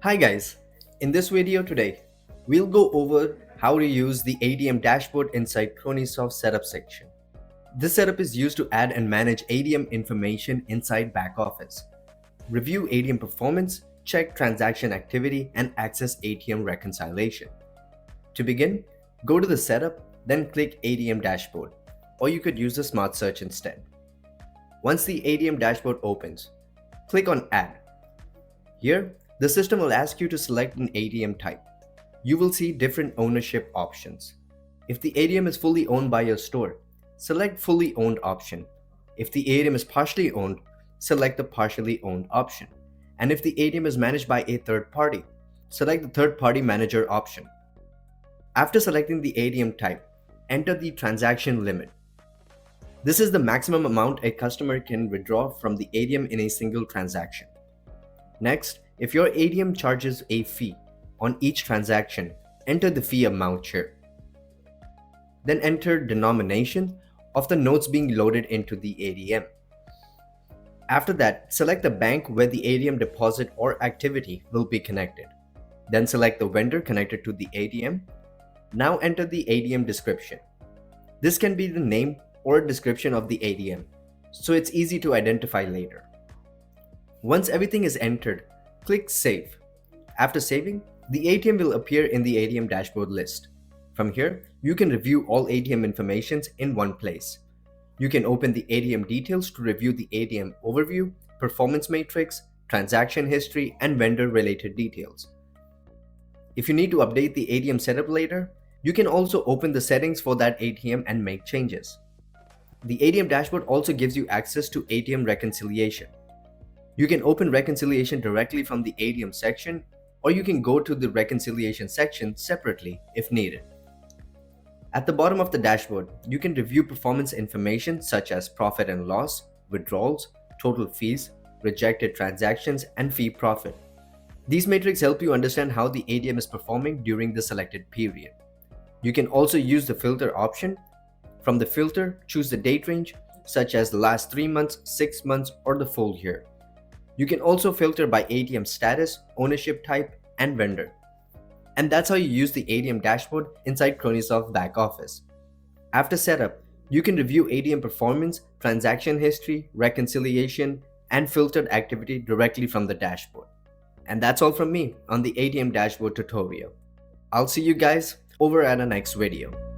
Hi guys, in this video today, we'll go over how to use the ATM dashboard inside Cronysoft setup section. This setup is used to add and manage ATM information inside back-office, review ATM performance, check transaction activity, and access ATM reconciliation. To begin, go to the setup, then click ATM dashboard, or you could use the smart search instead. Once the ATM dashboard opens, click on Add. Here, the system will ask you to select an ATM type. You will see different ownership options. If the ATM is fully owned by your store, select Fully Owned option. If the ATM is partially owned, select the Partially Owned option. And if the ATM is managed by a third party, select the Third Party Manager option. After selecting the ATM type, enter the transaction limit. This is the maximum amount a customer can withdraw from the ATM in a single transaction. Next, if your ATM charges a fee on each transaction, enter the fee amount here. Then enter denomination of the notes being loaded into the ATM. After that, select the bank where the ATM deposit or activity will be connected. Then select the vendor connected to the ATM. Now enter the ATM description. This can be the name or description of the ATM, so it's easy to identify later. Once everything is entered, click Save. After saving, the ATM will appear in the ATM dashboard list. From here, you can review all ATM informations in one place. You can open the ATM details to review the ATM overview, performance matrix, transaction history, and vendor-related details. If you need to update the ATM setup later, you can also open the settings for that ATM and make changes. The ATM dashboard also gives you access to ATM reconciliation. You can open reconciliation directly from the ATM section, or you can go to the reconciliation section separately if needed. At the bottom of the dashboard, you can review performance information such as profit and loss, withdrawals, total fees, rejected transactions, and fee profit. These metrics help you understand how the ATM is performing during the selected period. You can also use the filter option. From the filter, choose the date range, such as the last 3 months, 6 months, or the full year. You can also filter by ATM status, ownership type, and vendor. And that's how you use the ATM dashboard inside Cronysoft BackOffice. After setup, you can review ATM performance, transaction history, reconciliation, and filtered activity directly from the dashboard. And that's all from me on the ATM dashboard tutorial. I'll see you guys over at our next video.